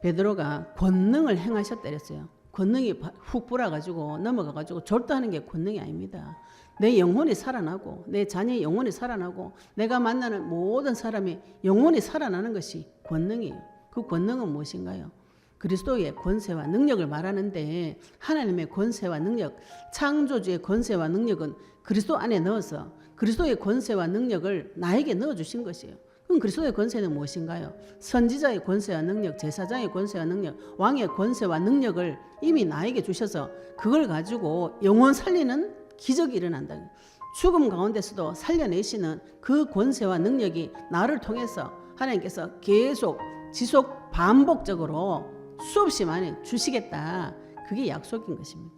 베드로가 권능을 행하셨다 그랬어요. 권능이 훅 불어가지고 넘어가가지고 절도하는 게 권능이 아닙니다. 내 영혼이 살아나고 내 자녀의 영혼이 살아나고 내가 만나는 모든 사람이 영혼이 살아나는 것이 권능이에요. 그 권능은 무엇인가요? 그리스도의 권세와 능력을 말하는데 하나님의 권세와 능력, 창조주의 권세와 능력은 그리스도 안에 넣어서 그리스도의 권세와 능력을 나에게 넣어주신 것이에요. 그럼 그리스도의 권세는 무엇인가요? 선지자의 권세와 능력, 제사장의 권세와 능력, 왕의 권세와 능력을 이미 나에게 주셔서 그걸 가지고 영혼 살리는 기적이 일어난다. 죽음 가운데서도 살려내시는 그 권세와 능력이 나를 통해서 하나님께서 계속 지속 반복적으로 수없이 많이 주시겠다. 그게 약속인 것입니다.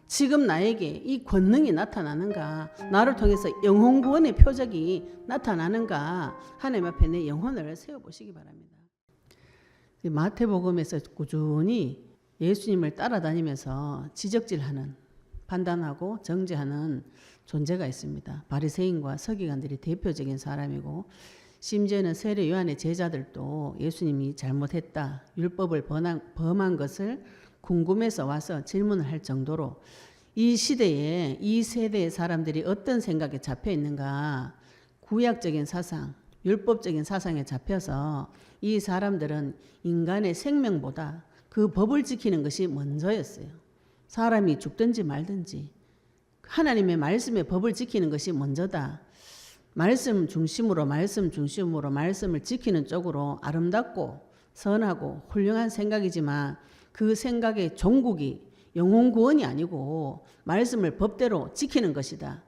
지금 나에게 이 권능이 나타나는가, 나를 통해서 영혼 구원의 표적이 나타나는가, 하나님 앞에 내 영혼을 세워보시기 바랍니다. 마태복음에서 꾸준히 예수님을 따라다니면서 지적질하는, 판단하고 정죄하는 존재가 있습니다. 바리새인과 서기관들이 대표적인 사람이고, 심지어는 세례 요한의 제자들도 예수님이 잘못했다, 율법을 범한 것을 궁금해서 와서 질문을 할 정도로 이 시대에 이 세대의 사람들이 어떤 생각에 잡혀 있는가, 구약적인 사상, 율법적인 사상에 잡혀서 이 사람들은 인간의 생명보다 그 법을 지키는 것이 먼저였어요. 사람이 죽든지 말든지 하나님의 말씀의 법을 지키는 것이 먼저다. 말씀 중심으로 말씀을 지키는 쪽으로 아름답고 선하고 훌륭한 생각이지만 그 생각의 종국이 영혼 구원이 아니고 말씀을 법대로 지키는 것이다.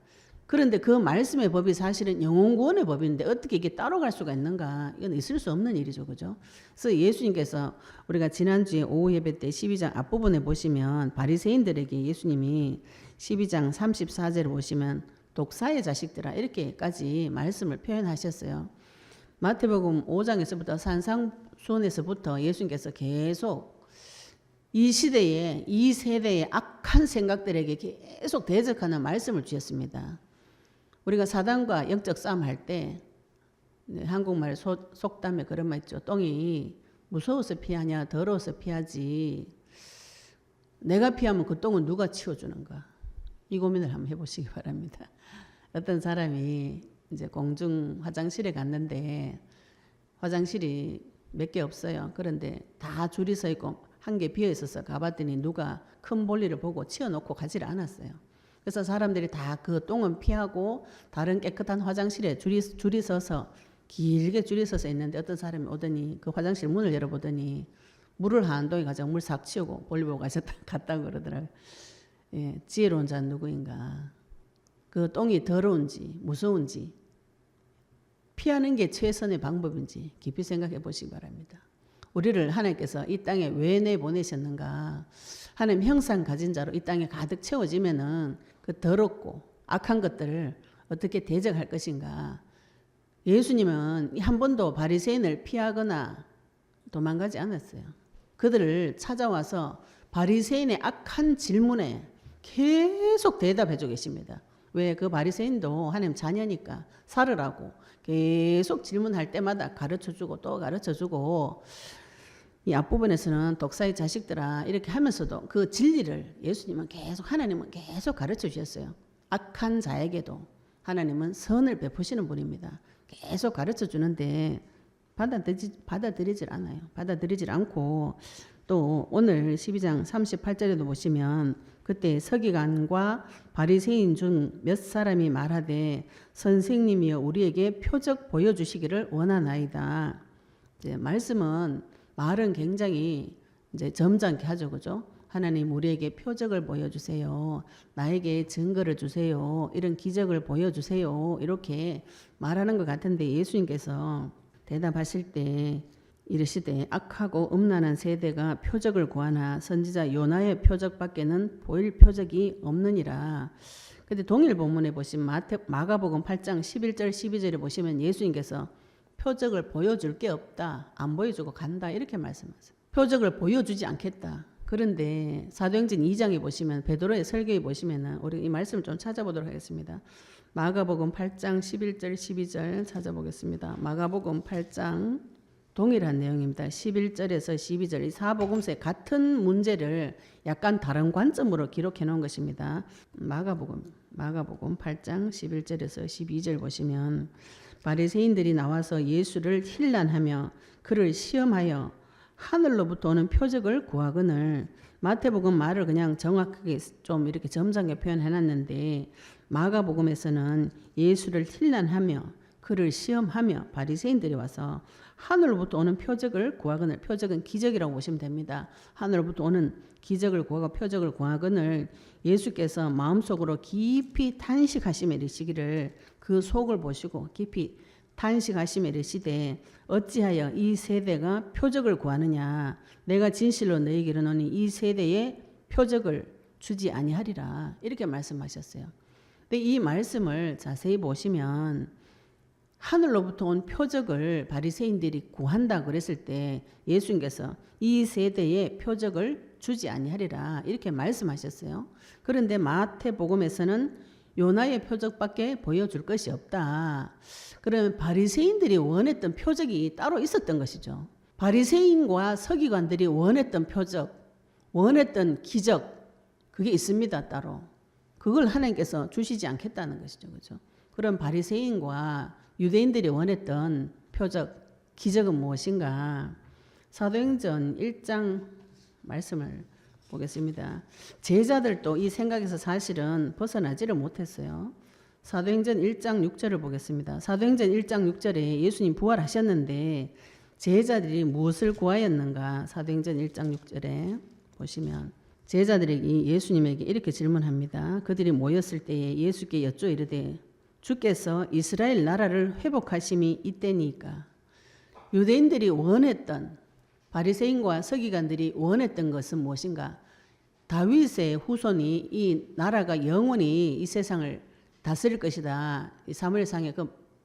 그런데 그 말씀의 법이 사실은 영혼 구원의 법인데 어떻게 이게 따로 갈 수가 있는가? 이건 있을 수 없는 일이죠. 그죠? 그래서 예수님께서 우리가 지난주에 오후 예배 때 12장 앞부분에 보시면 바리새인들에게 예수님이 12장 34절을 보시면 독사의 자식들아 이렇게까지 말씀을 표현하셨어요. 마태복음 5장에서부터 산상수훈에서부터 예수님께서 계속 이 시대에 이 세대의 악한 생각들에게 계속 대적하는 말씀을 주셨습니다. 우리가 사단과 영적 싸움 할 때 한국말 속담에 그런 말 있죠. 똥이 무서워서 피하냐 더러워서 피하지 내가 피하면 그 똥은 누가 치워주는가, 이 고민을 한번 해보시기 바랍니다. 어떤 사람이 이제 공중 화장실에 갔는데 화장실이 몇 개 없어요. 그런데 다 줄이 서 있고 한 개 비어 있어서 가봤더니 누가 큰 볼일을 보고 치워놓고 가지를 않았어요. 그래서 사람들이 다 그 똥은 피하고 다른 깨끗한 화장실에 줄이 서서 길게 줄이 서서 있는데 어떤 사람이 오더니 그 화장실 문을 열어보더니 물을 한 동이 가지고 물 싹 치우고 볼일 보고 갔다고 그러더라고요. 예, 지혜로운 자는 누구인가? 그 똥이 더러운지 무서운지 피하는 게 최선의 방법인지 깊이 생각해 보시기 바랍니다. 우리를 하나님께서 이 땅에 왜 내보내셨는가? 하나님 형상 가진 자로 이 땅에 가득 채워지면은 그 더럽고 악한 것들을 어떻게 대적할 것인가? 예수님은 한 번도 바리새인을 피하거나 도망가지 않았어요. 그들을 찾아와서 바리새인의 악한 질문에 계속 대답해 주고 계십니다. 왜? 그 바리새인도 하나님 자녀니까 살으라고 계속 질문할 때마다 가르쳐주고 또 가르쳐주고, 이 앞부분에서는 독사의 자식들아 이렇게 하면서도 그 진리를 예수님은 계속, 하나님은 계속 가르쳐 주셨어요. 악한 자에게도 하나님은 선을 베푸시는 분입니다. 계속 가르쳐 주는데 받아들이질 않아요. 받아들이질 않고, 또 오늘 12장 38절에도 보시면 그때 서기관과 바리새인 중 몇 사람이 말하되 선생님이여 우리에게 표적 보여주시기를 원하나이다. 이제 말은 굉장히 이제 점잖게 하죠, 그죠? 하나님 우리에게 표적을 보여주세요. 나에게 증거를 주세요. 이런 기적을 보여주세요. 이렇게 말하는 것 같은데 예수님께서 대답하실 때 이르시되 악하고 음란한 세대가 표적을 구하나 선지자 요나의 표적밖에는 보일 표적이 없느니라. 근데 동일 본문에 보시면 마가복음 8장 11절 12절에 보시면 예수님께서 표적을 보여줄 게 없다, 안 보여주고 간다 이렇게 말씀하세요. 표적을 보여주지 않겠다. 그런데 사도행전 2장에 보시면 베드로의 설교에 보시면 우리 이 말씀을 좀 찾아보도록 하겠습니다. 마가복음 8장 11절 12절 찾아보겠습니다. 마가복음 8장 동일한 내용입니다. 11절에서 12절 이 사복음서의 같은 문제를 약간 다른 관점으로 기록해 놓은 것입니다. 마가복음 8장 11절에서 12절 보시면 바리새인들이 나와서 예수를 힐난하며 그를 시험하여 하늘로부터 오는 표적을 구하거늘. 마태복음 말을 그냥 정확하게 좀 이렇게 점잖게 표현해 놨는데 마가복음에서는 예수를 힐난하며 그를 시험하며 바리새인들이 와서 하늘로부터 오는 표적을 구하거늘. 표적은 기적이라고 보시면 됩니다. 하늘로부터 오는 기적을 구하고 표적을 구하거늘 예수께서 마음속으로 깊이 탄식하시며 이르시기를 그 속을 보시고 깊이 탄식하시며 이르시되 어찌하여 이 세대가 표적을 구하느냐. 내가 진실로 너희에게 이르노니 이 세대에 표적을 주지 아니하리라. 이렇게 말씀하셨어요. 근데 이 말씀을 자세히 보시면 하늘로부터 온 표적을 바리새인들이 구한다 그랬을 때 예수님께서 이 세대에 표적을 주지 아니하리라 이렇게 말씀하셨어요. 그런데 마태복음에서는 요나의 표적밖에 보여줄 것이 없다. 그러면 바리새인들이 원했던 표적이 따로 있었던 것이죠. 바리새인과 서기관들이 원했던 표적, 원했던 기적 그게 있습니다. 따로. 그걸 하나님께서 주시지 않겠다는 것이죠. 그렇죠? 그럼 바리새인과 유대인들이 원했던 표적, 기적은 무엇인가? 사도행전 1장 말씀을 보겠습니다. 제자들도 이 생각에서 사실은 벗어나지를 못했어요. 사도행전 1장 6절을 보겠습니다. 사도행전 1장 6절에 예수님 부활하셨는데 제자들이 무엇을 구하였는가? 사도행전 1장 6절에 보시면 제자들이 예수님에게 이렇게 질문합니다. 그들이 모였을 때에 예수께 여쭈어 이르되 주께서 이스라엘 나라를 회복하심이 이때니까. 유대인들이 원했던 바리새인과 서기관들이 원했던 것은 무엇인가? 다윗의 후손이 이 나라가 영원히 이 세상을 다스릴 것이다. 사무엘상에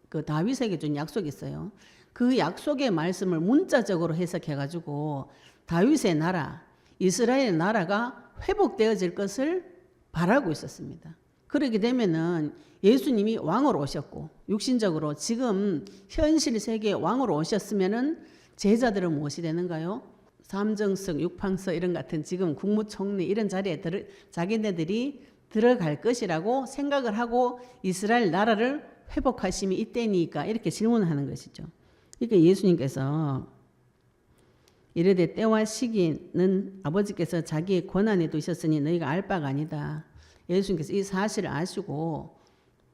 그 다윗에게 준 약속이 있어요. 그 약속의 말씀을 문자적으로 해석해가지고 다윗의 나라, 이스라엘 나라가 회복되어질 것을 바라고 있었습니다. 그렇게 되면은 예수님이 왕으로 오셨고 육신적으로 지금 현실 세계의 왕으로 오셨으면은 제자들은 무엇이 되는가요? 삼정석, 육팡석 이런 같은 지금 국무총리 이런 자리에 자기네들이 들어갈 것이라고 생각을 하고 이스라엘 나라를 회복하심이 이때니까 이렇게 질문하는 것이죠. 그러니까 예수님께서 이르되 때와 시기는 아버지께서 자기의 권한에 두셨으니 너희가 알 바가 아니다. 예수님께서 이 사실을 아시고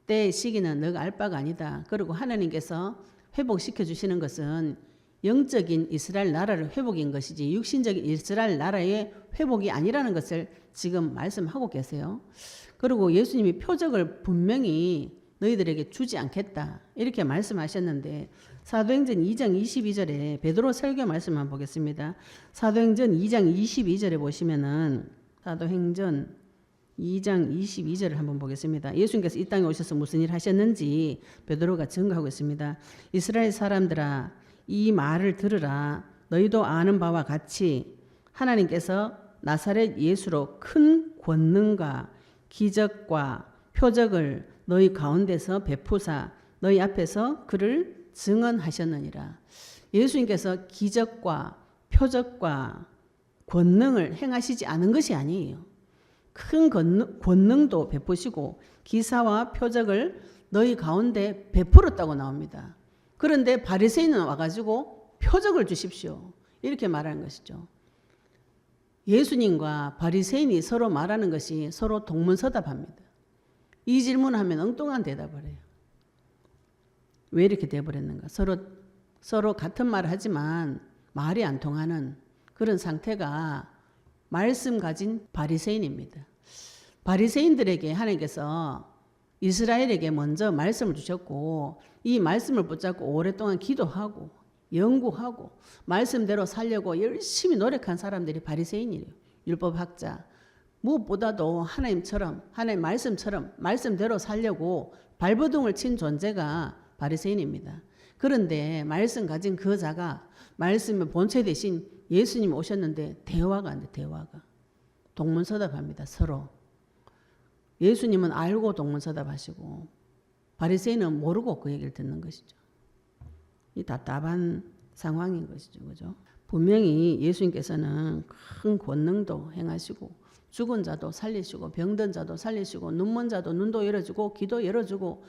때의 시기는 너희가 알 바가 아니다. 그리고 하나님께서 회복시켜 주시는 것은 영적인 이스라엘 나라를 회복인 것이지 육신적인 이스라엘 나라의 회복이 아니라는 것을 지금 말씀하고 계세요. 그리고 예수님이 표적을 분명히 너희들에게 주지 않겠다 이렇게 말씀하셨는데 사도행전 2장 22절에 베드로 설교 말씀만 보겠습니다. 사도행전 2장 22절에 보시면은 사도행전 2장 22절을 한번 보겠습니다. 예수님께서 이 땅에 오셔서 무슨 일 하셨는지 베드로가 증거하고 있습니다. 이스라엘 사람들아 이 말을 들으라. 너희도 아는 바와 같이 하나님께서 나사렛 예수로 큰 권능과 기적과 표적을 너희 가운데서 베푸사 너희 앞에서 그를 증언하셨느니라. 예수님께서 기적과 표적과 권능을 행하시지 않은 것이 아니에요. 큰 권능도 베푸시고 기사와 표적을 너희 가운데 베풀었다고 나옵니다. 그런데 바리새인은 와가지고 표적을 주십시오. 이렇게 말하는 것이죠. 예수님과 바리새인이 서로 말하는 것이 서로 동문서답합니다. 이 질문하면 엉뚱한 대답을 해요. 왜 이렇게 돼버렸는가? 서로 같은 말을 하지만 말이 안 통하는 그런 상태가 말씀 가진 바리새인입니다. 바리새인들에게 하나님께서 이스라엘에게 먼저 말씀을 주셨고 이 말씀을 붙잡고 오랫동안 기도하고 연구하고 말씀대로 살려고 열심히 노력한 사람들이 바리새인이에요. 율법학자. 무엇보다도 하나님처럼 하나님 말씀처럼 말씀대로 살려고 발버둥을 친 존재가 바리새인입니다. 그런데 말씀 가진 그 자가 말씀의 본체 대신 예수님 오셨는데 대화가 안 돼. 대화가. 동문서답합니다. 서로. 예수님은 알고 동문서답하시고 바리새인은 모르고 그 얘기를 듣는 것이죠. 이 답답한 상황인 것이죠. 그죠? 분명히 예수님께서는 큰 권능도 행하시고 죽은 자도 살리시고 병든 자도 살리시고 눈먼 자도 눈도 열어주고 귀도 열어주고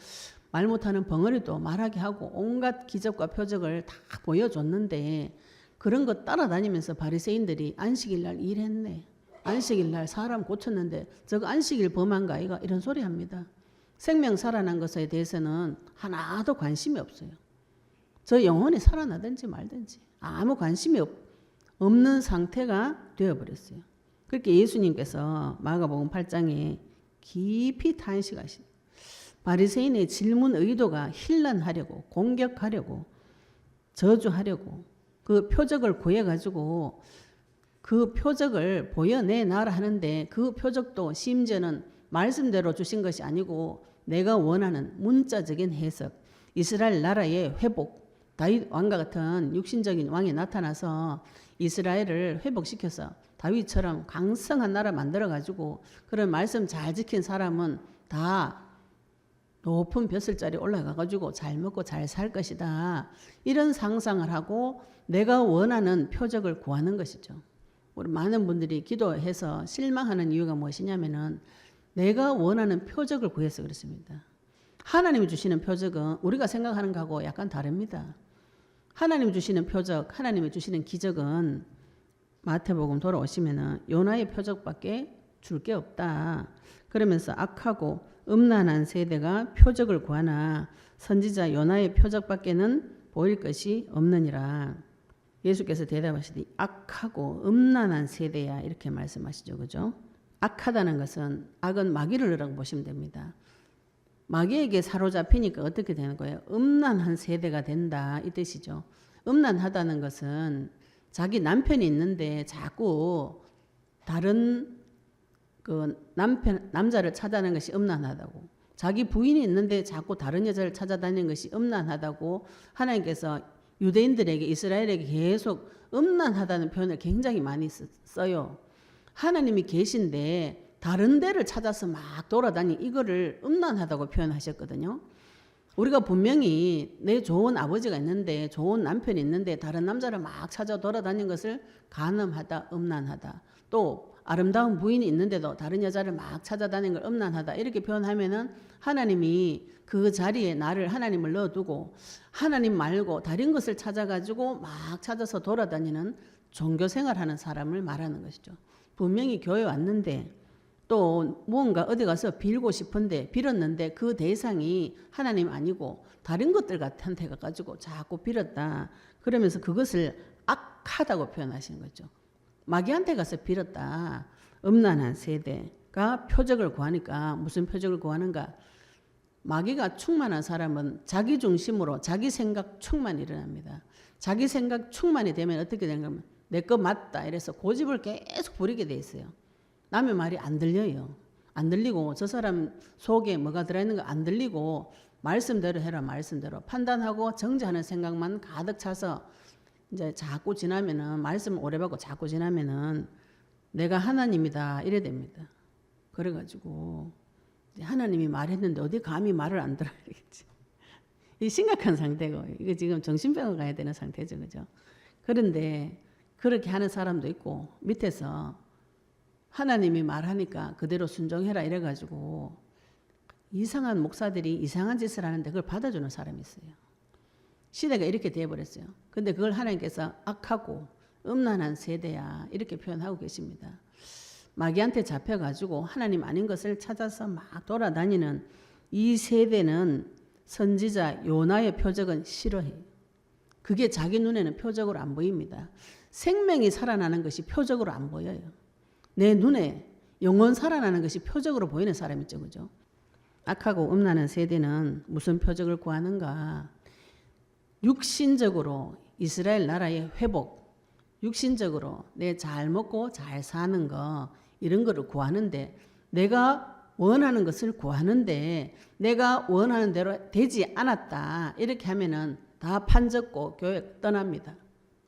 말 못하는 벙어리도 말하게 하고 온갖 기적과 표적을 다 보여줬는데 그런 거 따라다니면서 바리새인들이 안식일 날 일했네. 안식일 날 사람 고쳤는데 저거 안식일 범한가 아이가 이런 소리 합니다. 생명 살아난 것에 대해서는 하나도 관심이 없어요. 저 영혼이 살아나든지 말든지 아무 관심이 없는 상태가 되어버렸어요. 그렇게 예수님께서 마가복음 8장에 깊이 탄식하신 바리새인의 질문 의도가 힐난하려고 공격하려고 저주하려고 그 표적을 구해가지고 그 표적을 보여내놔라 하는데 그 표적도 심지어는 말씀대로 주신 것이 아니고 내가 원하는 문자적인 해석, 이스라엘 나라의 회복, 다윗 왕과 같은 육신적인 왕이 나타나서 이스라엘을 회복시켜서 다윗처럼 강성한 나라 만들어가지고 그런 말씀 잘 지킨 사람은 다 높은 벼슬자리에 올라가가지고 잘 먹고 잘 살 것이다. 이런 상상을 하고 내가 원하는 표적을 구하는 것이죠. 우리 많은 분들이 기도해서 실망하는 이유가 무엇이냐면은 내가 원하는 표적을 구해서 그렇습니다. 하나님이 주시는 표적은 우리가 생각하는 것하고 약간 다릅니다. 하나님이 주시는 표적, 하나님이 주시는 기적은 마태복음 돌아오시면은 요나의 표적밖에 줄 게 없다. 그러면서 악하고 음란한 세대가 표적을 구하나 선지자 요나의 표적밖에는 보일 것이 없느니라. 예수께서 대답하시되 악하고 음란한 세대야 이렇게 말씀하시죠. 그죠? 악하다는 것은 악은 마귀를 보시면 됩니다. 마귀에게 사로잡히니까 어떻게 되는 거예요? 음란한 세대가 된다 이 뜻이죠. 음란하다는 것은 자기 남편이 있는데 자꾸 다른 그 남자를 찾아다니는 것이 음란하다고, 자기 부인이 있는데 자꾸 다른 여자를 찾아다니는 것이 음란하다고 하나님께서 유대인들에게 이스라엘에게 계속 음란하다는 표현을 굉장히 많이 써요. 하나님이 계신데 다른 데를 찾아서 막 돌아다니 이거를 음란하다고 표현하셨거든요. 우리가 분명히 내 좋은 아버지가 있는데 좋은 남편이 있는데 다른 남자를 막 찾아 돌아다니는 것을 간음하다, 음란하다. 또 아름다운 부인이 있는데도 다른 여자를 막 찾아다니는 걸 음란하다 이렇게 표현하면은 하나님이 그 자리에 나를 하나님을 넣어두고 하나님 말고 다른 것을 찾아가지고 막 찾아서 돌아다니는 종교생활하는 사람을 말하는 것이죠. 분명히 교회 왔는데 또 무언가 어디 가서 빌고 싶은데 빌었는데 그 대상이 하나님 아니고 다른 것들 한테 가가지고 자꾸 빌었다. 그러면서 그것을 악하다고 표현하시는 거죠. 마귀한테 가서 빌었다. 음란한 세대가 표적을 구하니까 무슨 표적을 구하는가? 마귀가 충만한 사람은 자기 중심으로 자기 생각 충만이 일어납니다. 자기 생각 충만이 되면 어떻게 되는가 하면 내 거 맞다 이래서 고집을 계속 부리게 돼 있어요. 남의 말이 안 들려요. 안 들리고 저 사람 속에 뭐가 들어있는 거 안 들리고 말씀대로 해라 말씀대로 판단하고 정죄하는 생각만 가득 차서 이제 자꾸 지나면은 말씀을 오래 받고 자꾸 지나면은 내가 하나님이다 이래 됩니다. 그래가지고 하나님이 말했는데 어디 감히 말을 안 들어야 되겠지. 이 심각한 상태고 이거 지금 정신병원 가야 되는 상태죠, 그죠? 그런데 그렇게 하는 사람도 있고 밑에서 하나님이 말하니까 그대로 순종해라 이래가지고 이상한 목사들이 이상한 짓을 하는데 그걸 받아주는 사람이 있어요. 시대가 이렇게 되어버렸어요. 근데 그걸 하나님께서 악하고 음란한 세대야 이렇게 표현하고 계십니다. 마귀한테 잡혀가지고 하나님 아닌 것을 찾아서 막 돌아다니는 이 세대는 선지자 요나의 표적은 싫어해요. 그게 자기 눈에는 표적으로 안 보입니다. 생명이 살아나는 것이 표적으로 안 보여요. 내 눈에 영혼 살아나는 것이 표적으로 보이는 사람 있죠. 그죠? 악하고 음란한 세대는 무슨 표적을 구하는가? 육신적으로 이스라엘 나라의 회복, 육신적으로 내 잘 먹고 잘 사는 거 이런 거를 구하는데 내가 원하는 것을 구하는데 내가 원하는 대로 되지 않았다. 이렇게 하면은 다 판적고 교회 떠납니다.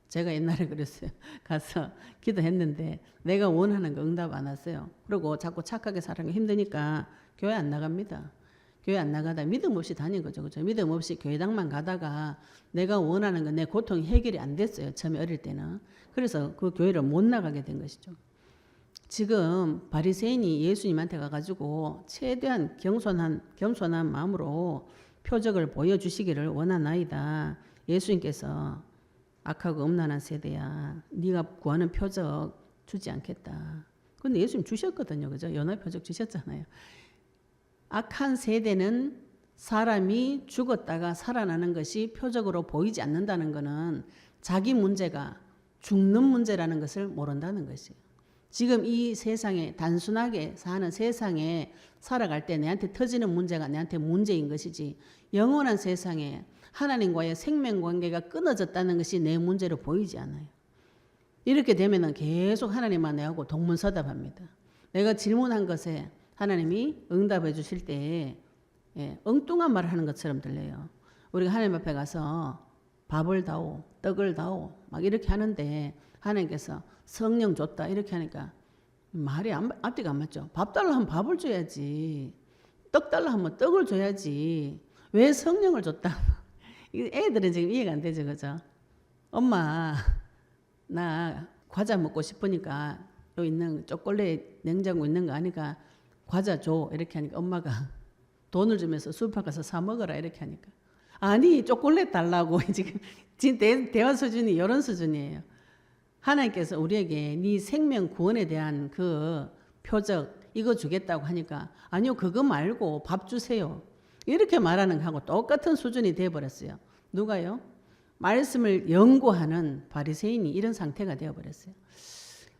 제가 옛날에 그랬어요. 가서 기도했는데 내가 원하는 거 응답 안 왔어요. 그리고 자꾸 착하게 살아가기 힘드니까 교회 안 나갑니다. 교회 안 나가다 믿음 없이 다닌 거죠. 그죠? 믿음 없이 교회당만 가다가 내가 원하는 건 내 고통이 해결이 안 됐어요. 처음에 어릴 때는. 그래서 그 교회를 못 나가게 된 것이죠. 지금 바리새인이 예수님한테 가가지고 최대한 겸손한 마음으로 표적을 보여주시기를 원하나이다. 예수님께서 악하고 음란한 세대야. 네가 구하는 표적 주지 않겠다. 근데 예수님 주셨거든요. 그죠? 요나 표적 주셨잖아요. 악한 세대는 사람이 죽었다가 살아나는 것이 표적으로 보이지 않는다는 것은 자기 문제가 죽는 문제라는 것을 모른다는 것이에요. 지금 이 세상에 단순하게 사는 세상에 살아갈 때 내한테 터지는 문제가 내한테 문제인 것이지 영원한 세상에 하나님과의 생명관계가 끊어졌다는 것이 내 문제로 보이지 않아요. 이렇게 되면 계속 하나님만 내하고 동문서답합니다. 내가 질문한 것에 하나님이 응답해 주실 때 엉뚱한 말을 하는 것처럼 들려요. 우리가 하나님 앞에 가서 밥을 다오, 떡을 다오 막 이렇게 하는데 하나님께서 성령 줬다 이렇게 하니까 말이 앞뒤가 안 맞죠. 밥 달라 하면 밥을 줘야지. 떡 달라 하면 떡을 줘야지. 왜 성령을 줬다? 애들은 지금 이해가 안 되죠. 그죠? 엄마 나 과자 먹고 싶으니까 여기 있는 초콜릿 냉장고 있는 거 아니까 과자 줘 이렇게 하니까 엄마가 돈을 주면서 슈퍼 가서 사 먹어라 이렇게 하니까 아니 초콜릿 달라고 지금 대화 수준이 이런 수준이에요. 하나님께서 우리에게 네 생명 구원에 대한 그 표적 이거 주겠다고 하니까 아니요 그거 말고 밥 주세요 이렇게 말하는 거하고 똑같은 수준이 되어버렸어요. 누가요? 말씀을 연구하는 바리새인이 이런 상태가 되어버렸어요.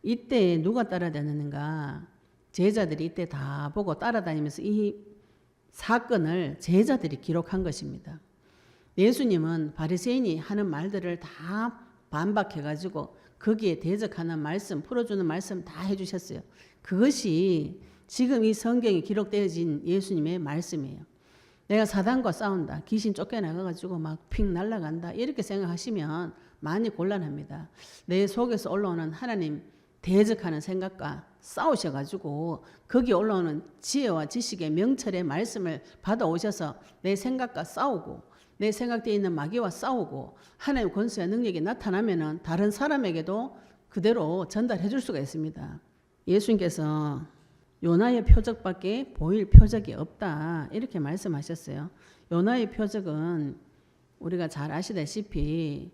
이때 누가 따라다녔는가? 제자들이 이때 다 보고 따라다니면서 이 사건을 제자들이 기록한 것입니다. 예수님은 바리새인이 하는 말들을 다 반박해가지고 거기에 대적하는 말씀, 풀어주는 말씀 다 해주셨어요. 그것이 지금 이 성경에 기록되어진 예수님의 말씀이에요. 내가 사단과 싸운다. 귀신 쫓겨나가가지고 막 핑 날아간다. 이렇게 생각하시면 많이 곤란합니다. 내 속에서 올라오는 하나님 대적하는 생각과 싸우셔가지고 거기 올라오는 지혜와 지식의 명철의 말씀을 받아오셔서 내 생각과 싸우고 내 생각되어 있는 마귀와 싸우고 하나님의 권세와 능력이 나타나면은 다른 사람에게도 그대로 전달해 줄 수가 있습니다. 예수님께서 요나의 표적밖에 보일 표적이 없다 이렇게 말씀하셨어요. 요나의 표적은 우리가 잘 아시다시피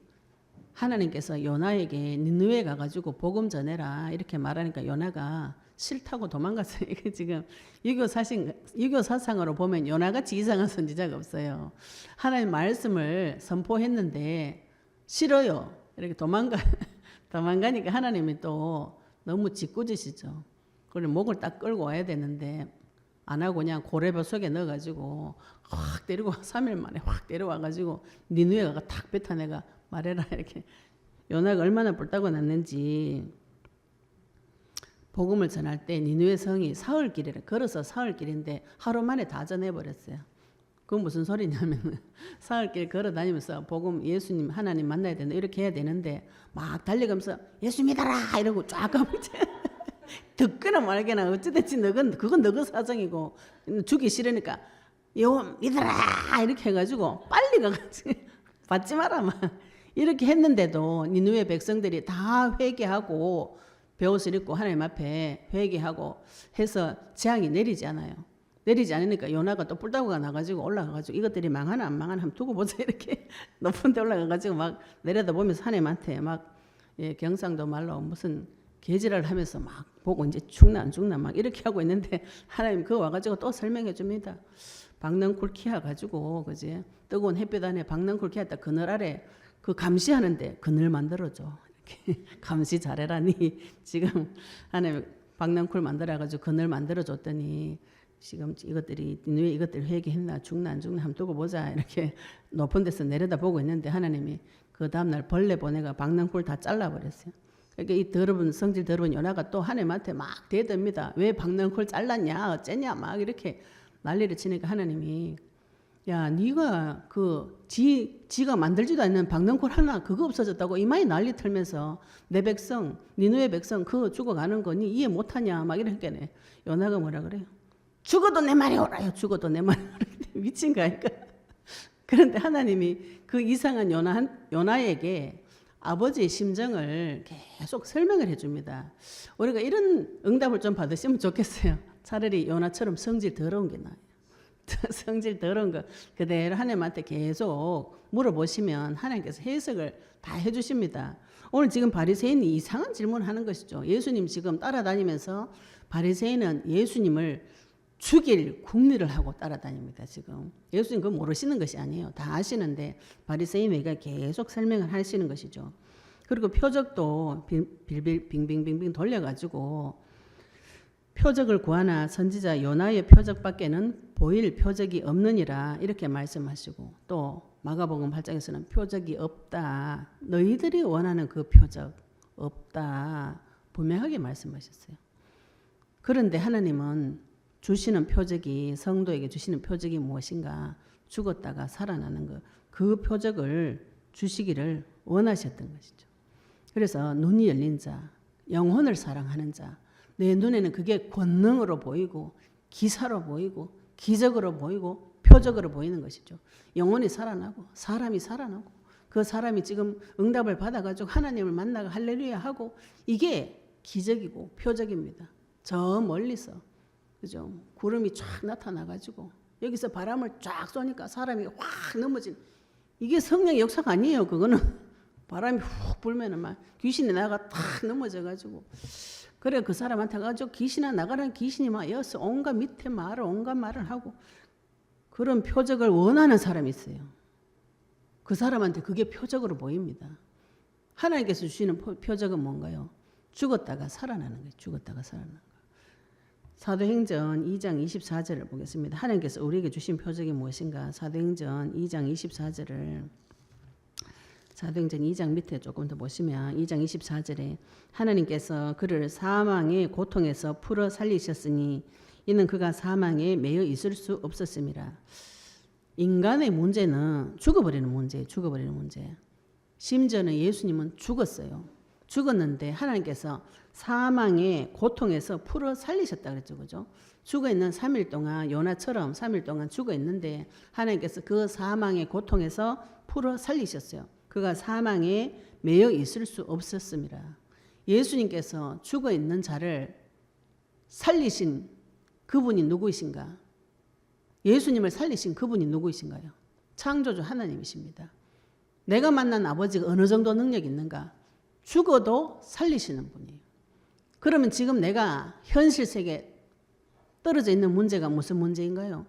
하나님께서 요나에게 니느웨 가가지고 복음 전해라 이렇게 말하니까 요나가 싫다고 도망갔어요. 이게 지금 유교 사상으로 보면 요나같이 이상한 선지자가 없어요. 하나님 말씀을 선포했는데 싫어요. 이렇게 도망가니까 하나님이 또 너무 짓궂으시죠. 그래 목을 딱 끌고 와야 되는데 안 하고 그냥 고래벼 속에 넣어가지고 확 데리고 3일 만에 확 데려와가지고 니느웨가 탁 뱉어내가 말해라 이렇게 요나가 얼마나 뿔따고 났는지 복음을 전할 때 니느웨 성이 사흘길이래. 걸어서 사흘길인데 하루 만에 다 전해버렸어요. 그건 무슨 소리냐면 사흘길 걸어 다니면서 복음 예수님 하나님 만나야 된다 이렇게 해야 되는데 막 달려가면서 예수 믿어라 이러고 쫙 가면 듣거나 말거나 어찌됐지 그건 너그 사정이고 죽기 싫으니까 요 믿어라 이렇게 해가지고 빨리 가가지고 받지 마라 막 이렇게 했는데도 니느웨 백성들이 다 회개하고 베옷을 입고 하나님 앞에 회개하고 해서 재앙이 내리지 않아요. 내리지 않으니까 요나가 또 뿔따구가 나가지고 올라가가지고 이것들이 망하나 안 망하나 한번 두고 보자 이렇게 높은 데 올라가가지고 막 내려다보면서 하나님한테 막 경상도 말로 무슨 개지랄 하면서 막 보고 이제 죽나 안 죽나 막 이렇게 하고 있는데 하나님 그거 와가지고 또 설명해 줍니다. 박넝쿨 키워가지고 그지 뜨거운 햇빛 안에 박넝쿨 키웠다 그늘 아래 그 감시하는데 그늘 만들어줘. 이렇게 감시 잘해라니 지금 하나님 박넝쿨 만들어가지고 그늘 만들어줬더니 지금 이것들이 니느웨 이것들 회개했나 죽나 안 죽나 한번 두고 보자 이렇게 높은 데서 내려다보고 있는데 하나님이 그 다음날 벌레 보내가 박넝쿨 다 잘라버렸어요. 그러니까 이 더러운 성질 더러운 요나가 또 하나님한테 막 대듭니다. 왜 박넝쿨 잘랐냐 어쨌냐 막 이렇게 난리를 치니까 하나님이 야 네가 그 지가 만들지도 않는 박넝쿨 하나 그거 없어졌다고 이마에 난리 털면서 내 백성 니느웨 백성 그거 죽어가는 거니 이해 못하냐 막 이러니까 요나가 뭐라 그래요? 죽어도 내 말이 옳아요. 죽어도 내 말이 옳아요. 미친 거 아닐까? 그런데 하나님이 그 이상한 요나에게 아버지의 심정을 계속 설명을 해줍니다. 우리가 이런 응답을 좀 받으시면 좋겠어요. 차라리 요나처럼 성질 더러운 게 나아요. 성질 더러운 거 그대로 하나님한테 계속 물어보시면 하나님께서 해석을 다 해주십니다. 오늘 지금 바리새인이 이상한 질문을 하는 것이죠. 예수님 지금 따라다니면서 바리새인은 예수님을 죽일 궁리를 하고 따라다닙니다. 지금 예수님 그거 모르시는 것이 아니에요. 다 아시는데 바리새인에게 계속 설명을 하시는 것이죠. 그리고 표적도 빙빙빙빙 돌려가지고 표적을 구하나 선지자 요나의 표적밖에는 보일 표적이 없느니라 이렇게 말씀하시고, 또 마가복음 8장에서는 표적이 없다. 너희들이 원하는 그 표적 없다. 분명하게 말씀하셨어요. 그런데 하나님은 주시는 표적이, 성도에게 주시는 표적이 무엇인가? 죽었다가 살아나는 것. 그 표적을 주시기를 원하셨던 것이죠. 그래서 눈이 열린 자, 영혼을 사랑하는 자, 내 눈에는 그게 권능으로 보이고 기사로 보이고 기적으로 보이고 표적으로 보이는 것이죠. 영혼이 살아나고 사람이 살아나고 그 사람이 지금 응답을 받아가지고 하나님을 만나고 할렐루야 하고, 이게 기적이고 표적입니다. 저 멀리서 그죠? 구름이 쫙 나타나가지고 여기서 바람을 쫙 쏘니까 사람이 확 넘어진, 이게 성령의 역사가 아니에요. 그거는 바람이 훅 불면은 막 귀신이 나가 탁 넘어져가지고, 그래 그 사람한테 가지고 귀신아 나가라는 귀신이 막 여서 온갖 밑에 말을 온갖 말을 하고, 그런 표적을 원하는 사람이 있어요. 그 사람한테 그게 표적으로 보입니다. 하나님께서 주시는 표적은 뭔가요? 죽었다가 살아나는 거예요. 죽었다가 살아나는 거예요. 사도행전 2장 24절을 보겠습니다. 하나님께서 우리에게 주신 표적이 무엇인가? 사도행전 2장 24절을, 사도행전 2장 밑에 조금 더 보시면 2장 24절에 하나님께서 그를 사망의 고통에서 풀어 살리셨으니 이는 그가 사망에 매여 있을 수 없었습니다. 인간의 문제는 죽어버리는 문제예요. 죽어버리는 문제. 심지어는 예수님은 죽었어요. 죽었는데 하나님께서 사망의 고통에서 풀어 살리셨다 그랬죠. 그죠? 죽어있는 3일 동안, 요나처럼 3일 동안 죽어있는데 하나님께서 그 사망의 고통에서 풀어 살리셨어요. 그가 사망에 매여 있을 수 없었습니다. 예수님께서 죽어있는 자를 살리신 그분이 누구이신가? 예수님을 살리신 그분이 누구이신가요? 창조주 하나님이십니다. 내가 만난 아버지가 어느 정도 능력이 있는가? 죽어도 살리시는 분이에요. 그러면 지금 내가 현실 세계에 떨어져 있는 문제가 무슨 문제인가요?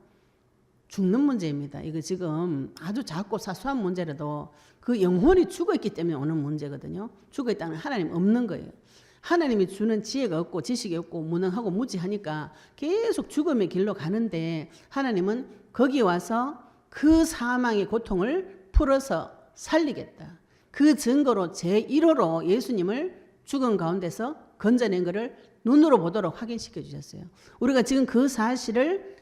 죽는 문제입니다. 이거 지금 아주 작고 사소한 문제라도 그 영혼이 죽어있기 때문에 오는 문제거든요. 죽어있다는 하나님 없는 거예요. 하나님이 주는 지혜가 없고 지식이 없고 무능하고 무지하니까 계속 죽음의 길로 가는데, 하나님은 거기 와서 그 사망의 고통을 풀어서 살리겠다. 그 증거로 제1호로 예수님을 죽은 가운데서 건져낸 것을 눈으로 보도록 확인시켜 주셨어요. 우리가 지금 그 사실을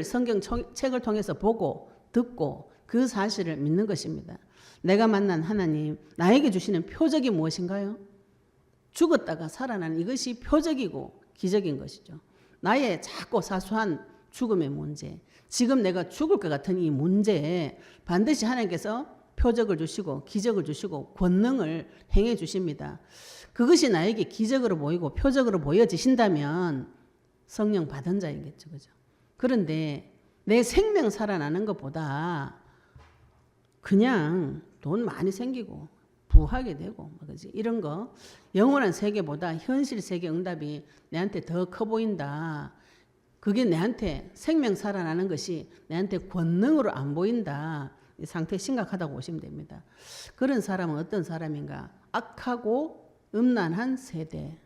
성경 책을 통해서 보고 듣고 그 사실을 믿는 것입니다. 내가 만난 하나님, 나에게 주시는 표적이 무엇인가요? 죽었다가 살아나는 이것이 표적이고 기적인 것이죠. 나의 작고 사소한 죽음의 문제, 지금 내가 죽을 것 같은 이 문제에 반드시 하나님께서 표적을 주시고 기적을 주시고 권능을 행해 주십니다. 그것이 나에게 기적으로 보이고 표적으로 보여지신다면 성령 받은 자이겠죠. 그죠? 그런데 내 생명 살아나는 것보다 그냥 돈 많이 생기고 부하게 되고 그지? 이런 거, 영원한 세계보다 현실 세계 응답이 내한테 더 커 보인다. 그게 내한테 생명 살아나는 것이 내한테 권능으로 안 보인다. 이 상태 심각하다고 보시면 됩니다. 그런 사람은 어떤 사람인가? 악하고 음란한 세대.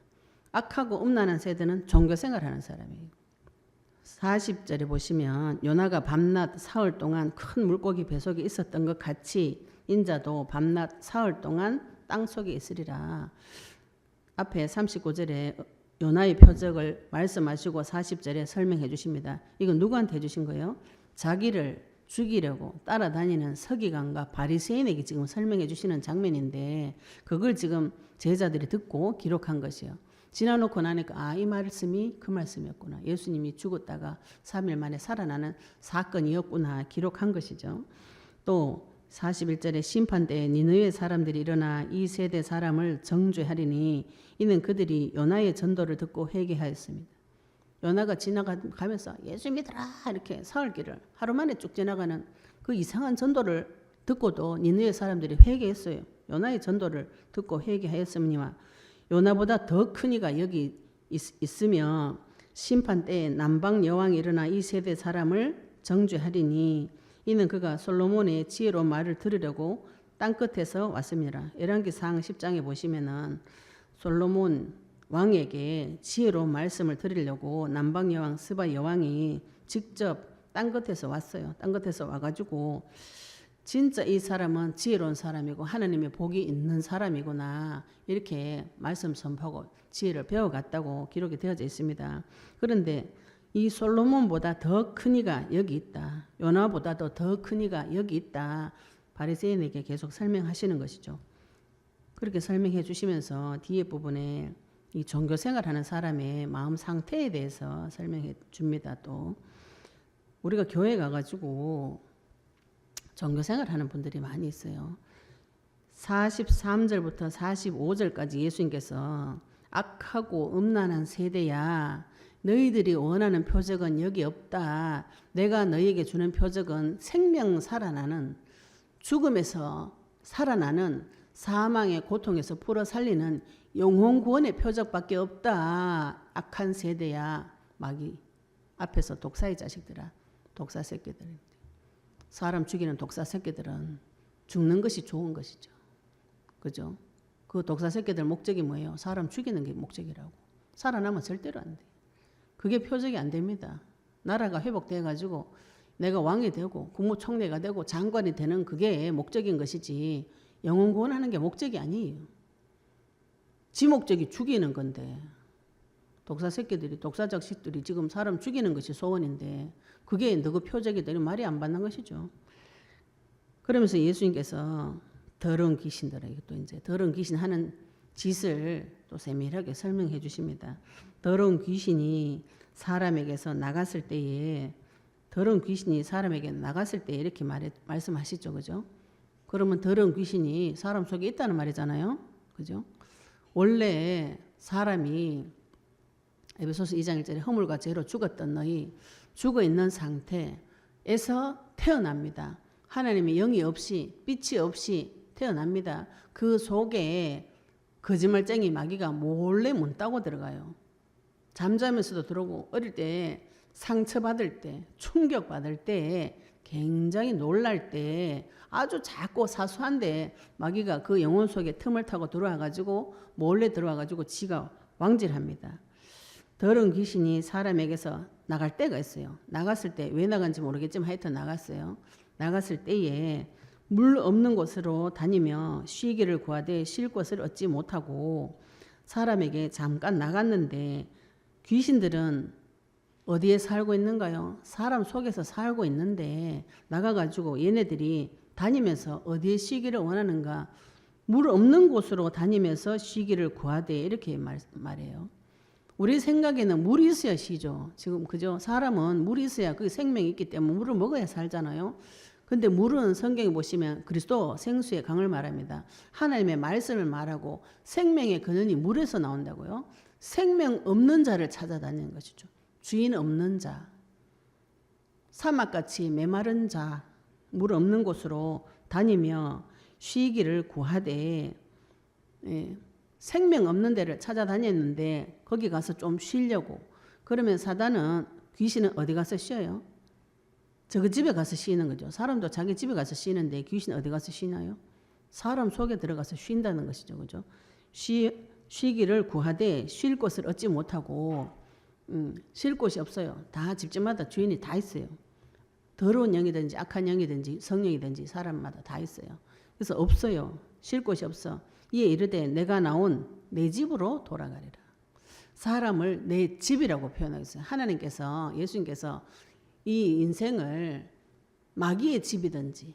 악하고 음란한 세대는 종교생활하는 사람이에요. 40절에 보시면 요나가 밤낮 사흘 동안 큰 물고기 뱃속에 있었던 것 같이 인자도 밤낮 사흘 동안 땅속에 있으리라. 앞에 39절에 요나의 표적을 말씀하시고 40절에 설명해 주십니다. 이건 누구한테 해주신 거예요? 자기를 죽이려고 따라다니는 서기관과 바리새인에게 지금 설명해 주시는 장면인데, 그걸 지금 제자들이 듣고 기록한 것이요. 지나놓고 나니까 이 말씀이 그 말씀이었구나. 예수님이 죽었다가 3일 만에 살아나는 사건이었구나 기록한 것이죠. 또 41절에 심판때에 니느웨 사람들이 일어나 이 세대 사람을 정죄하리니 이는 그들이 요나의 전도를 듣고 회개하였습니다. 요나가 지나가면서 예수 믿으라 이렇게 사흘길을 하루 만에 쭉 지나가는 그 이상한 전도를 듣고도 니느웨 사람들이 회개했어요. 요나의 전도를 듣고 회개하였음니와 요나보다 더 큰 이가 여기 있으며 심판 때에 남방 여왕이 일어나 이 세대 사람을 정죄하리니 이는 그가 솔로몬의 지혜로운 말을 들으려고 땅끝에서 왔습니다. 열왕기상 10장에 보시면은 솔로몬 왕에게 지혜로운 말씀을 들으려고 남방 여왕 스바 여왕이 직접 땅끝에서 왔어요. 땅끝에서 와가지고 진짜 이 사람은 지혜로운 사람이고 하나님의 복이 있는 사람이구나 이렇게 말씀 선포하고 지혜를 배워갔다고 기록이 되어져 있습니다. 그런데 이 솔로몬보다 더 큰 이가 여기 있다. 요나보다도 더 큰 이가 여기 있다. 바리새인에게 계속 설명하시는 것이죠. 그렇게 설명해 주시면서 뒤에 부분에 이 종교 생활하는 사람의 마음 상태에 대해서 설명해 줍니다. 또 우리가 교회 가가지고 종교 생활하는 분들이 많이 있어요. 43절부터 45절까지 예수님께서 악하고 음란한 세대야 너희들이 원하는 표적은 여기 없다. 내가 너희에게 주는 표적은 생명 살아나는 죽음에서 살아나는 사망의 고통에서 풀어 살리는 영혼 구원의 표적밖에 없다. 악한 세대야. 마귀 앞에서 독사의 자식들아. 독사 새끼들. 사람 죽이는 독사 새끼들은 죽는 것이 좋은 것이죠. 그죠? 그 독사 새끼들 목적이 뭐예요? 사람 죽이는 게 목적이라고. 살아나면 절대로 안 돼. 그게 표적이 안 됩니다. 나라가 회복돼가지고 내가 왕이 되고 국무총리가 되고 장관이 되는 그게 목적인 것이지 영혼 구원하는 게 목적이 아니에요. 지 목적이 죽이는 건데 독사 새끼들이 독사 자식들이 지금 사람 죽이는 것이 소원인데 그게 너그 표적이 되는 말이 안 받는 것이죠. 그러면서 예수님께서 더러운 귀신들에게 또 이제 더러운 귀신 하는 짓을 또 세밀하게 설명해 주십니다. 더러운 귀신이 사람에게서 나갔을 때에 더러운 귀신이 사람에게 나갔을 때 이렇게 말씀하시죠. 그죠? 그러면 더러운 귀신이 사람 속에 있다는 말이잖아요. 그죠? 원래 사람이 에베소서 2장 1절에 허물과 죄로 죽었던 너희 죽어 있는 상태에서 태어납니다. 하나님의 영이 없이 빛이 없이 태어납니다. 그 속에 거짓말쟁이 마귀가 몰래 문 따고 들어가요. 잠자면서도 들어오고 어릴 때 상처받을 때 충격받을 때 굉장히 놀랄 때 아주 작고 사소한데 마귀가 그 영혼 속에 틈을 타고 들어와가지고 몰래 들어와가지고 지가 왕질합니다. 더러운 귀신이 사람에게서 나갈 때가 있어요. 나갔을 때 왜 나간지 모르겠지만 하여튼 나갔어요. 나갔을 때에 물 없는 곳으로 다니며 쉬기를 구하되 쉴 곳을 얻지 못하고 사람에게 잠깐 나갔는데 귀신들은 어디에 살고 있는가요? 사람 속에서 살고 있는데 나가가지고 얘네들이 다니면서 어디에 쉬기를 원하는가? 물 없는 곳으로 다니면서 쉬기를 구하되 이렇게 말해요. 우리 생각에는 물이 있어야 쉬죠. 지금 그죠? 사람은 물이 있어야 그 생명이 있기 때문에 물을 먹어야 살잖아요. 근데 물은 성경에 보시면 그리스도 생수의 강을 말합니다. 하나님의 말씀을 말하고 생명의 근원이 물에서 나온다고요. 생명 없는 자를 찾아다니는 것이죠. 주인 없는 자, 사막같이 메마른 자, 물 없는 곳으로 다니며 쉬기를 구하되 생명 없는 데를 찾아다녔는데 거기 가서 좀 쉬려고 그러면 사단은 귀신은 어디 가서 쉬어요? 저그 집에 가서 쉬는 거죠. 사람도 자기 집에 가서 쉬는데 귀신은 어디 가서 쉬나요? 사람 속에 들어가서 쉰다는 것이죠. 그죠? 쉬기를 구하되 쉴 곳을 얻지 못하고 쉴 곳이 없어요. 다 집집마다 주인이 다 있어요. 더러운 영이든지 악한 영이든지 성령이든지 사람마다 다 있어요. 그래서 없어요. 쉴 곳이 없어. 이에 이르되 내가 나온 내 집으로 돌아가리라. 사람을 내 집이라고 표현하겠어요. 하나님께서 예수님께서 이 인생을 마귀의 집이든지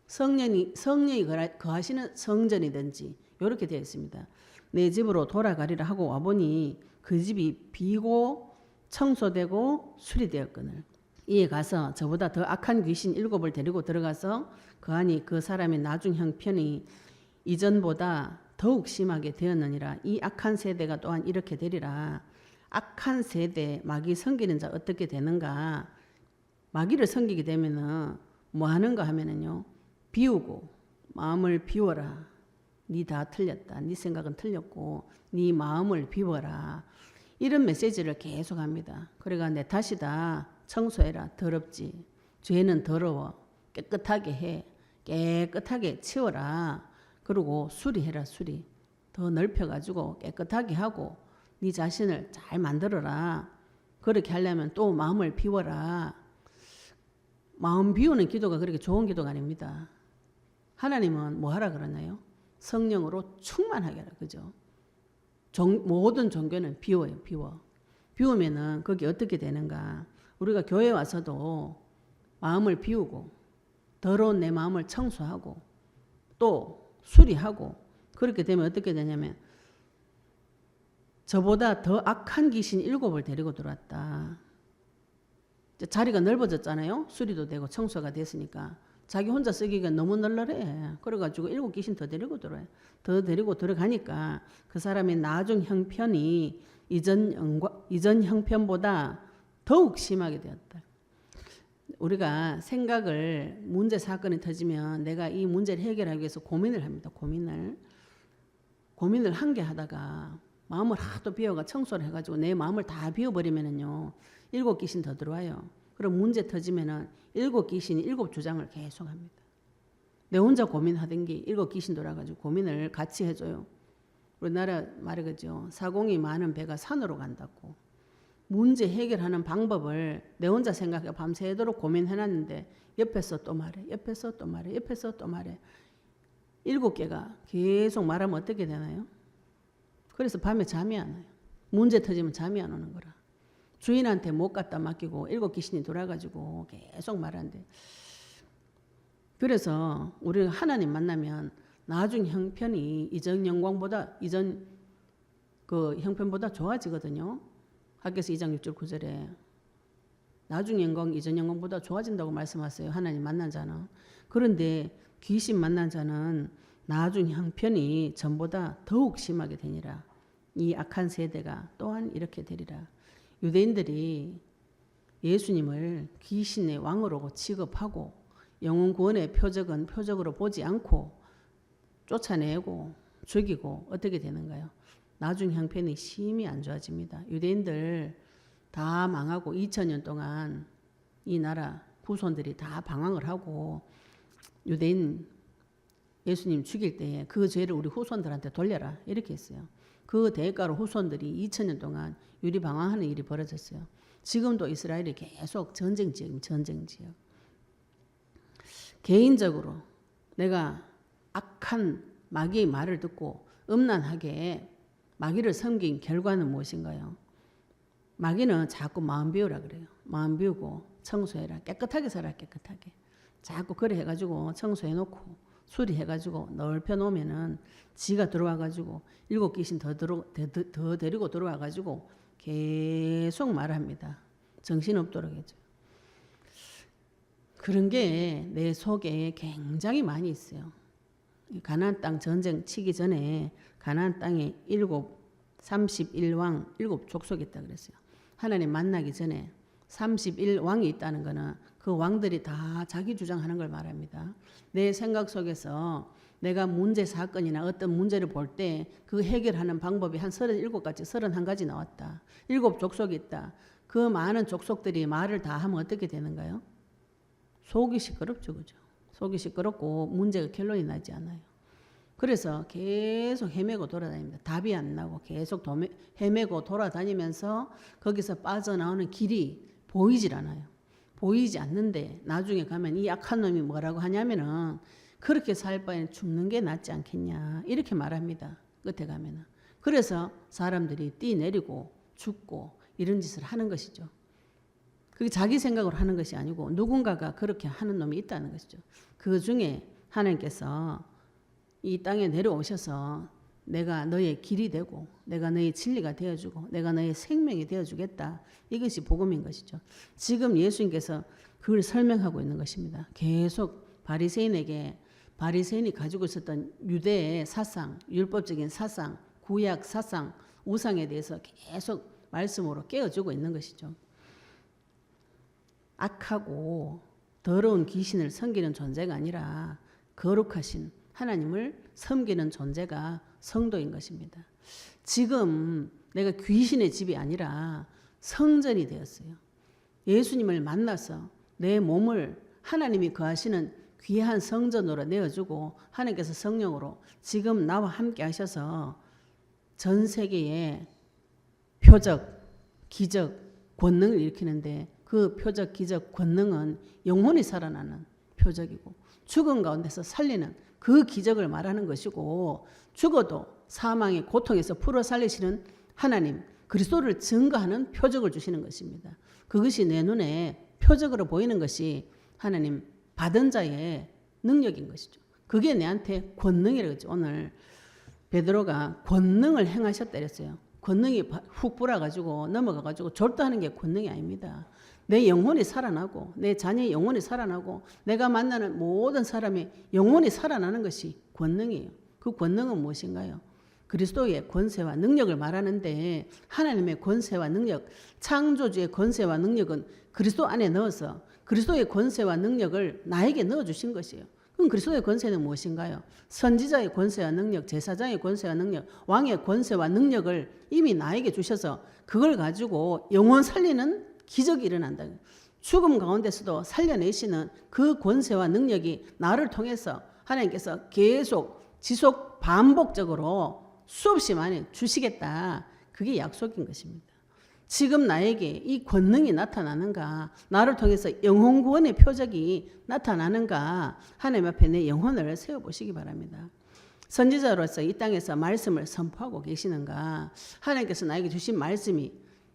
성령이 거하시는 성전이든지 이렇게 되어 있습니다. 내 집으로 돌아가리라 하고 와보니 그 집이 비고 청소되고 수리되었거늘. 이에 가서 저보다 더 악한 귀신 7을 데리고 들어가서 그하니 그 사람의 나중 형편이 이전보다 더욱 심하게 되었느니라. 이 악한 세대가 또한 이렇게 되리라. 악한 세대, 마귀 섬기는 자 어떻게 되는가? 마귀를 섬기게 되면은 뭐 하는가 하면은요, 비우고 마음을 비워라. 네 다 틀렸다. 네 생각은 틀렸고 네 마음을 비워라. 이런 메시지를 계속 합니다. 그래가 내 탓이다. 청소해라. 더럽지. 죄는 더러워. 깨끗하게 해. 깨끗하게 치워라. 그리고 수리해라. 수리. 더 넓혀가지고 깨끗하게 하고 네 자신을 잘 만들어라. 그렇게 하려면 또 마음을 비워라. 마음 비우는 기도가 그렇게 좋은 기도가 아닙니다. 하나님은 뭐 하라 그러나요? 성령으로 충만하게 하라. 그죠? 모든 종교는 비워요. 비워. 비우면은 거기 어떻게 되는가? 우리가 교회 와서도 마음을 비우고 더러운 내 마음을 청소하고 또 수리하고 그렇게 되면 어떻게 되냐면 저보다 더 악한 귀신 7을 데리고 들어왔다. 자리가 넓어졌잖아요. 수리도 되고 청소가 됐으니까. 자기 혼자 쓰기가 너무 널널해. 그래가지고 7 귀신 더 데리고 들어와요. 더 데리고 들어가니까 그 사람의 나중 형편이 이전 형편보다 더욱 심하게 되었다. 우리가 생각을 문제 사건이 터지면 내가 이 문제를 해결하기 위해서 고민을 합니다. 고민을 한 개 하다가 마음을 하도 비워가 청소를 해가지고 내 마음을 다 비워버리면은요 7 귀신 더 들어와요. 그럼 문제 터지면은 7 귀신이 7 주장을 계속 합니다. 내 혼자 고민하던 게 7 귀신 돌아가지고 고민을 같이 해줘요. 우리나라 말이겠죠. 사공이 많은 배가 산으로 간다고. 문제 해결하는 방법을 내 혼자 생각해 밤새도록 고민해놨는데 옆에서 또 말해. 옆에서 또 말해. 옆에서 또 말해. 7개가 계속 말하면 어떻게 되나요? 그래서 밤에 잠이 안 와요. 문제 터지면 잠이 안 오는 거라. 주인한테 못 갖다 맡기고 7 귀신이 돌아가지고 계속 말하는데 그래서 우리가 하나님 만나면 나중 형편이 이전 그 형편보다 좋아지거든요. 학개서 2장 6절 9절에 나중 영광 이전 영광보다 좋아진다고 말씀하세요. 하나님 만난 자는. 그런데 귀신 만난 자는 나중 형편이 전보다 더욱 심하게 되니라. 이 악한 세대가 또한 이렇게 되리라. 유대인들이 예수님을 귀신의 왕으로 취급하고 영혼 구원의 표적으로 보지 않고 쫓아내고 죽이고 어떻게 되는가요? 나중 형편이 심히 안 좋아집니다. 유대인들 다 망하고 2000년 동안 이 나라 후손들이 다 방황을 하고 유대인 예수님 죽일 때에 그 죄를 우리 후손들한테 돌려라 이렇게 했어요. 그 대가로 후손들이 2000년 동안 유리방황하는 일이 벌어졌어요. 지금도 이스라엘이 계속 전쟁 지역. 개인적으로 내가 악한 마귀의 말을 듣고 음란하게 마귀를 섬긴 결과는 무엇인가요? 마귀는 자꾸 마음 비우라 그래요. 마음 비우고 청소해라. 깨끗하게 살아. 깨끗하게. 자꾸 그래 해가지고 청소해놓고 수리해가지고 넓혀 놓으면은 지가 들어와가지고 7 귀신 더 데리고 들어와가지고 계속 말합니다. 정신없도록 해줘요. 그런 게 내 속에 굉장히 많이 있어요. 가나안 땅 전쟁 치기 전에 가나안 땅에 31왕 7 족속이 있다 그랬어요. 하나님 만나기 전에 31왕이 있다는 거는 그 왕들이 다 자기 주장하는 걸 말합니다. 내 생각 속에서 내가 문제 사건이나 어떤 문제를 볼 때 그 해결하는 방법이 한 37가지, 31가지 나왔다. 7 족속이 있다. 그 많은 족속들이 말을 다 하면 어떻게 되는가요? 속이 시끄럽죠. 그죠? 속이 시끄럽고 문제가 결론이 나지 않아요. 그래서 계속 헤매고 돌아다닙니다. 답이 안 나고 계속 헤매고 돌아다니면서 거기서 빠져나오는 길이 보이질 않아요. 보이지 않는데 나중에 가면 이 악한 놈이 뭐라고 하냐면은 그렇게 살 바에는 죽는 게 낫지 않겠냐 이렇게 말합니다. 끝에 가면은. 그래서 사람들이 뛰내리고 죽고 이런 짓을 하는 것이죠. 그게 자기 생각으로 하는 것이 아니고 누군가가 그렇게 하는 놈이 있다는 것이죠. 그 중에 하나님께서 이 땅에 내려오셔서 내가 너의 길이 되고 내가 너의 진리가 되어주고 내가 너의 생명이 되어주겠다. 이것이 복음인 것이죠. 지금 예수님께서 그걸 설명하고 있는 것입니다. 계속 바리새인이 가지고 있었던 유대의 사상, 율법적인 사상, 구약 사상, 우상에 대해서 계속 말씀으로 깨워주고 있는 것이죠. 악하고 더러운 귀신을 섬기는 존재가 아니라 거룩하신 하나님을 섬기는 존재가 성도인 것입니다. 지금 내가 귀신의 집이 아니라 성전이 되었어요. 예수님을 만나서 내 몸을 하나님이 거하시는 귀한 성전으로 내어주고 하나님께서 성령으로 지금 나와 함께 하셔서 전 세계에 표적, 기적, 권능을 일으키는데 그 표적, 기적, 권능은 영혼이 살아나는 표적이고 죽은 가운데서 살리는 그 기적을 말하는 것이고 죽어도 사망의 고통에서 풀어 살리시는 하나님 그리스도를 증거하는 표적을 주시는 것입니다. 그것이 내 눈에 표적으로 보이는 것이 하나님 받은 자의 능력인 것이죠. 그게 내한테 권능이라고 했죠. 오늘 베드로가 권능을 행하셨다 그랬어요. 권능이 훅 불어가지고 넘어가가지고 졸도하는 게 권능이 아닙니다. 내 영혼이 살아나고 내 자녀의 영혼이 살아나고 내가 만나는 모든 사람의 영혼이 살아나는 것이 권능이에요. 그 권능은 무엇인가요? 그리스도의 권세와 능력을 말하는데 하나님의 권세와 능력, 창조주의 권세와 능력은 그리스도 안에 넣어서 그리스도의 권세와 능력을 나에게 넣어주신 것이에요. 그럼 그리스도의 권세는 무엇인가요? 선지자의 권세와 능력, 제사장의 권세와 능력, 왕의 권세와 능력을 이미 나에게 주셔서 그걸 가지고 영혼 살리는 기적이 일어난다. 죽음 가운데서도 살려내시는 그 권세와 능력이 나를 통해서 하나님께서 계속 지속 반복적으로 수없이 많이 주시겠다. 그게 약속인 것입니다. 지금 나에게 이 권능이 나타나는가, 나를 통해서 영혼 구원의 표적이 나타나는가, 하나님 앞에 내 영혼을 세워보시기 바랍니다. 선지자로서 이 땅에서 말씀을 선포하고 계시는가, 하나님께서 나에게 주신 말씀이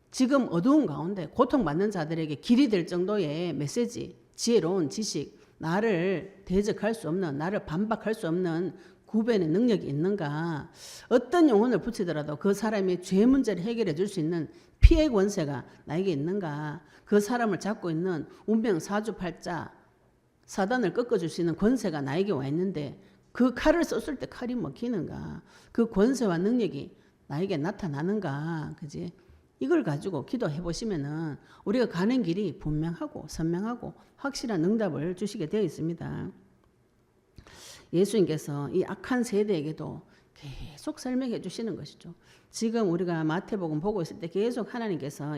지금 어두운 가운데 고통받는 자들에게 길이 될 정도의 메시지, 지혜로운 지식, 나를 대적할 수 없는, 나를 반박할 수 없는 구별의 능력이 있는가, 어떤 영혼을 붙이더라도 그 사람의 죄 문제를 해결해 줄 수 있는 피해 권세가 나에게 있는가, 그 사람을 잡고 있는 운명 사주팔자 사단을 꺾어줄 수 있는 권세가 나에게 와 있는데 그 칼을 썼을 때 칼이 먹히는가, 그 권세와 능력이 나에게 나타나는가, 그지? 이걸 가지고 기도해 보시면은 우리가 가는 길이 분명하고 선명하고 확실한 응답을 주시게 되어 있습니다. 예수님께서 이 악한 세대에게도 계속 설명해 주시는 것이죠. 지금 우리가 마태복음 보고 있을 때 계속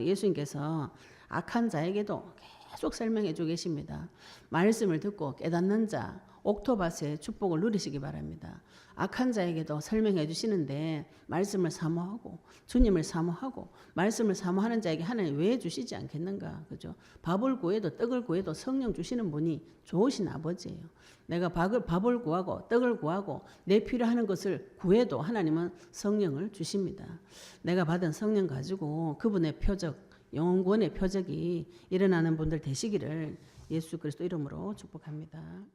예수님께서 악한 자에게도 계속 설명해 주고 계십니다. 말씀을 듣고 깨닫는 자, 옥토바스의 축복을 누리시기 바랍니다. 악한 자에게도 설명해 주시는데 말씀을 사모하고 주님을 사모하고 말씀을 사모하는 자에게 하나님 왜 주시지 않겠는가, 그죠? 밥을 구해도 떡을 구해도 성령 주시는 분이 좋으신 아버지예요. 내가 밥을 구하고 떡을 구하고 내 필요하는 것을 구해도 하나님은 성령을 주십니다. 내가 받은 성령 가지고 그분의 표적, 영원의 표적이 일어나는 분들 되시기를 예수 그리스도 이름으로 축복합니다.